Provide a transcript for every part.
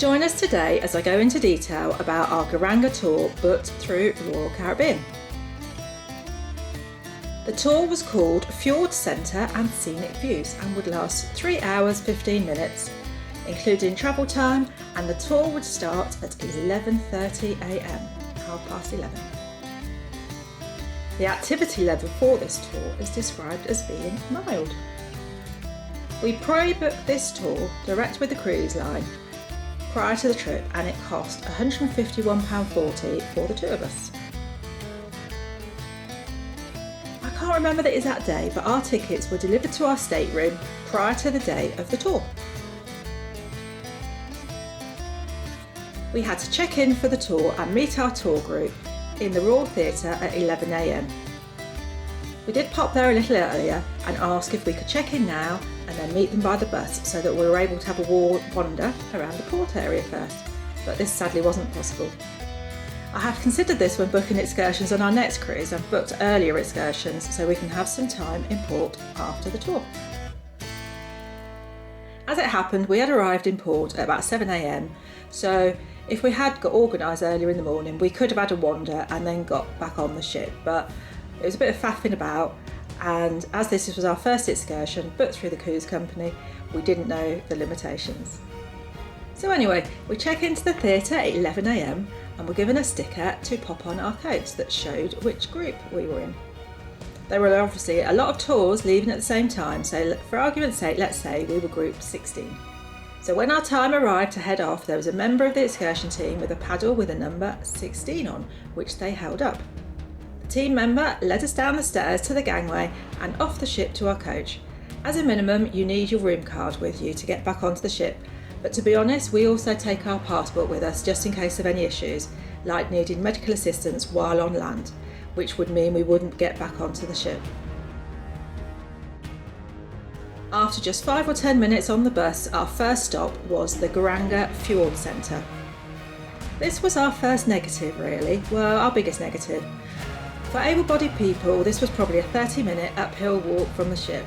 Join us today as I go into detail about our Geiranger tour booked through the Royal Caribbean. The tour was called Fjord Centre and Scenic Views and would last 3 hours 15 minutes, including travel time, and the tour would start at 11:30 a.m, 11:30. The activity level for this tour is described as being mild. We pre-booked this tour direct with the cruise line prior to the trip, and it cost £151.40 for the two of us. I can't remember the exact day, but our tickets were delivered to our stateroom prior to the day of the tour. We had to check in for the tour and meet our tour group in the Royal Theatre at 11 a.m. We did pop there a little earlier and ask if we could check in now and then meet them by the bus so that we were able to have a wander around the port area first, but this sadly wasn't possible. I have considered this when booking excursions on our next cruise. I've booked earlier excursions so we can have some time in port after the tour. As it happened, we had arrived in port at about 7 a.m, so if we had got organised earlier in the morning, we could have had a wander and then got back on the ship, but it was a bit of faffing about, and as this was our first excursion booked through the cruise company, we didn't know the limitations. So anyway, we check into the theatre at 11 a.m and were given a sticker to pop on our coats that showed which group we were in. There were obviously a lot of tours leaving at the same time, so for argument's sake, let's say we were group 16. So when our time arrived to head off, there was a member of the excursion team with a paddle with a number 16 on, which they held up. The team member led us down the stairs to the gangway and off the ship to our coach. As a minimum, you need your room card with you to get back onto the ship, but to be honest, we also take our passport with us just in case of any issues, like needing medical assistance while on land, which would mean we wouldn't get back onto the ship. After just 5 or 10 minutes on the bus, our first stop was the Geiranger Fjord Centre. This was our first negative really, well, our biggest negative. For able-bodied people, this was probably a 30-minute uphill walk from the ship,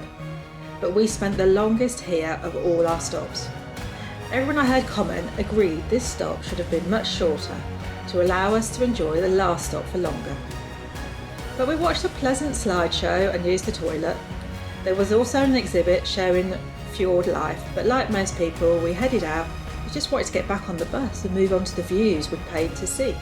but we spent the longest here of all our stops. Everyone I heard comment agreed this stop should have been much shorter to allow us to enjoy the last stop for longer. But we watched a pleasant slideshow and used the toilet. There was also an exhibit showing fjord life, but like most people, we headed out. We just wanted to get back on the bus and move on to the views we'd paid to see.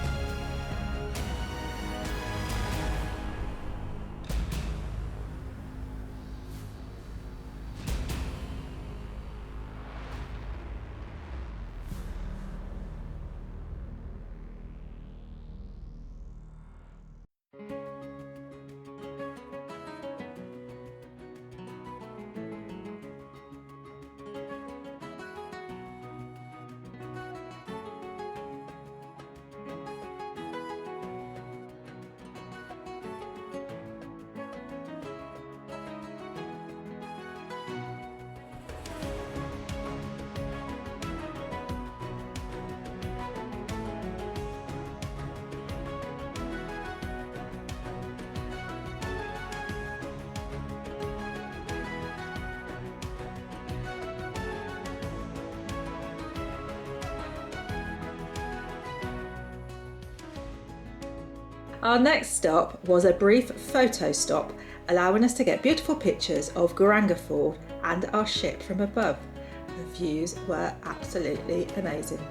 Our next stop was a brief photo stop, allowing us to get beautiful pictures of Geiranger Fjord and our ship from above. The views were absolutely amazing.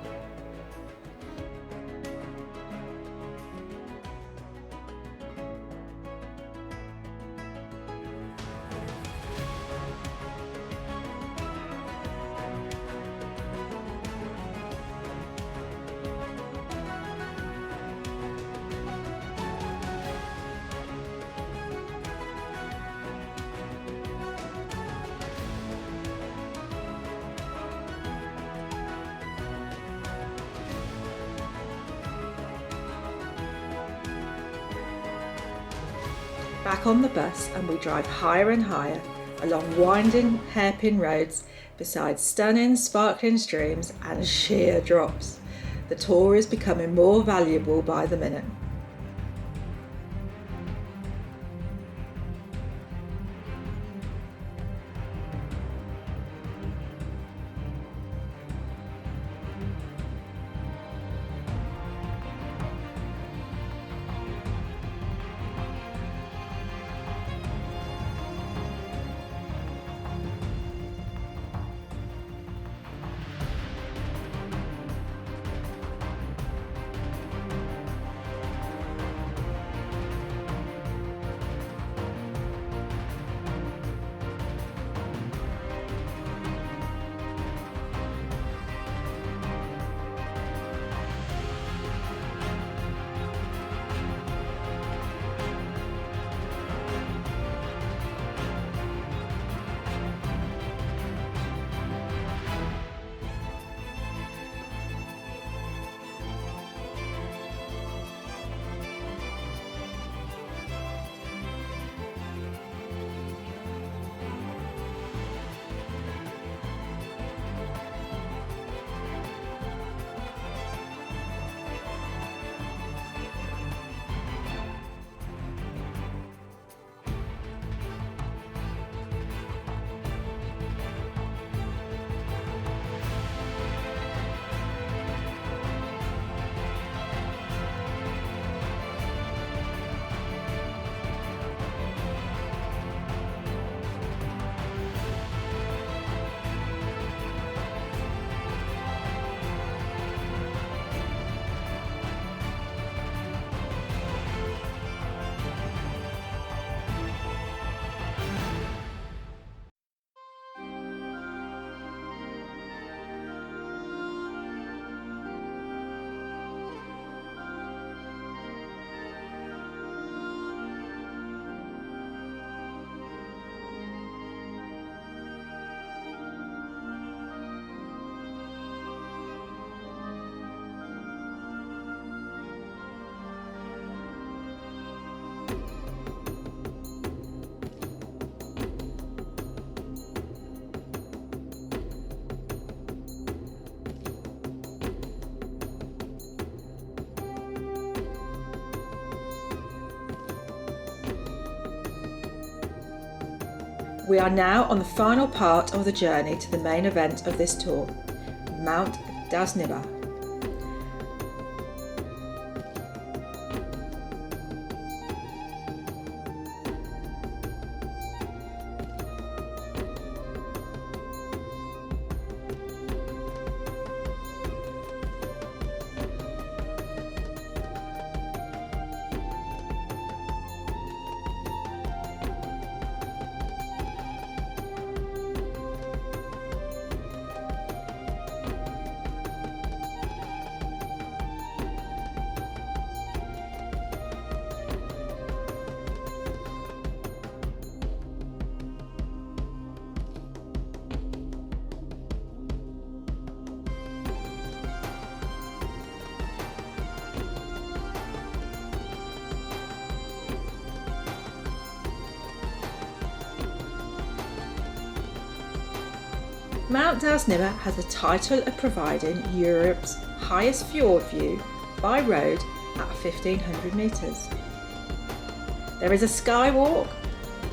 Back on the bus, and we drive higher and higher along winding hairpin roads beside stunning sparkling streams and sheer drops. The tour is becoming more valuable by the minute. We are now on the final part of the journey to the main event of this tour, Mount Dalsnibba. Mount Dalsnibba has the title of providing Europe's highest fjord view by road at 1500 metres. There is a skywalk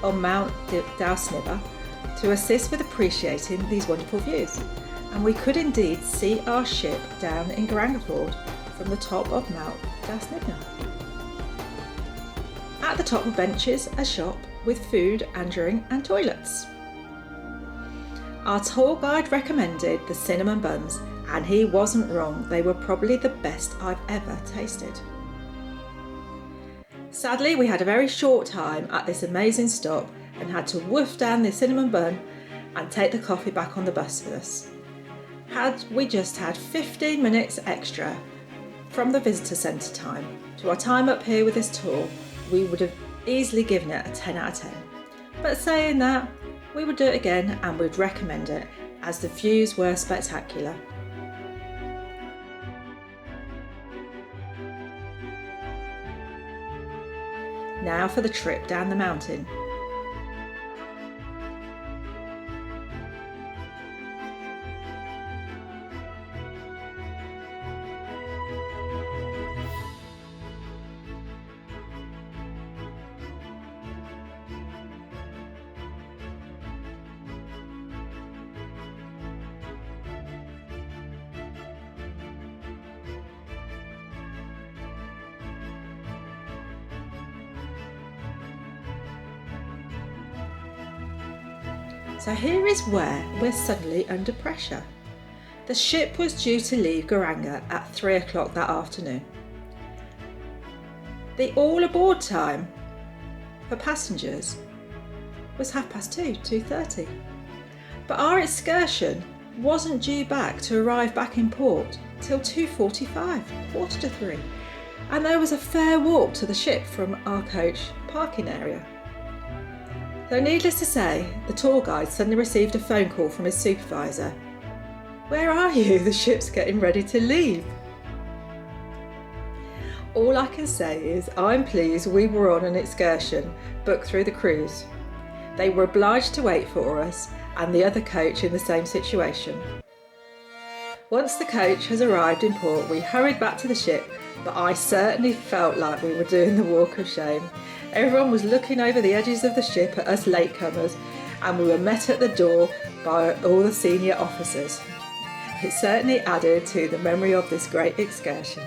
on Mount Dalsnibba to assist with appreciating these wonderful views, and we could indeed see our ship down in Fjord from the top of Mount Dalsnibba. At the top were benches, a shop with food and drink and toilets. Our tour guide recommended the cinnamon buns, and he wasn't wrong. They were probably the best I've ever tasted. Sadly, we had a very short time at this amazing stop and had to woof down the cinnamon bun and take the coffee back on the bus with us. Had we just had 15 minutes extra from the visitor centre time to our time up here with this tour, we would have easily given it a 10 out of 10. But saying that, we would do it again and we'd recommend it as the views were spectacular. Now for the trip down the mountain. So here is where we're suddenly under pressure. The ship was due to leave Ganga at 3 o'clock that afternoon. The all aboard time for passengers was 2:30. But our excursion wasn't due back to arrive back in port till 2:45, 2:45, and there was a fair walk to the ship from our coach parking area. So needless to say, the tour guide suddenly received a phone call from his supervisor. "Where are you? The ship's getting ready to leave." All I can say is I'm pleased we were on an excursion booked through the cruise. They were obliged to wait for us and the other coach in the same situation. Once the coach has arrived in port, we hurried back to the ship, but I certainly felt like we were doing the walk of shame. Everyone was looking over the edges of the ship at us latecomers, and we were met at the door by all the senior officers. It certainly added to the memory of this great excursion.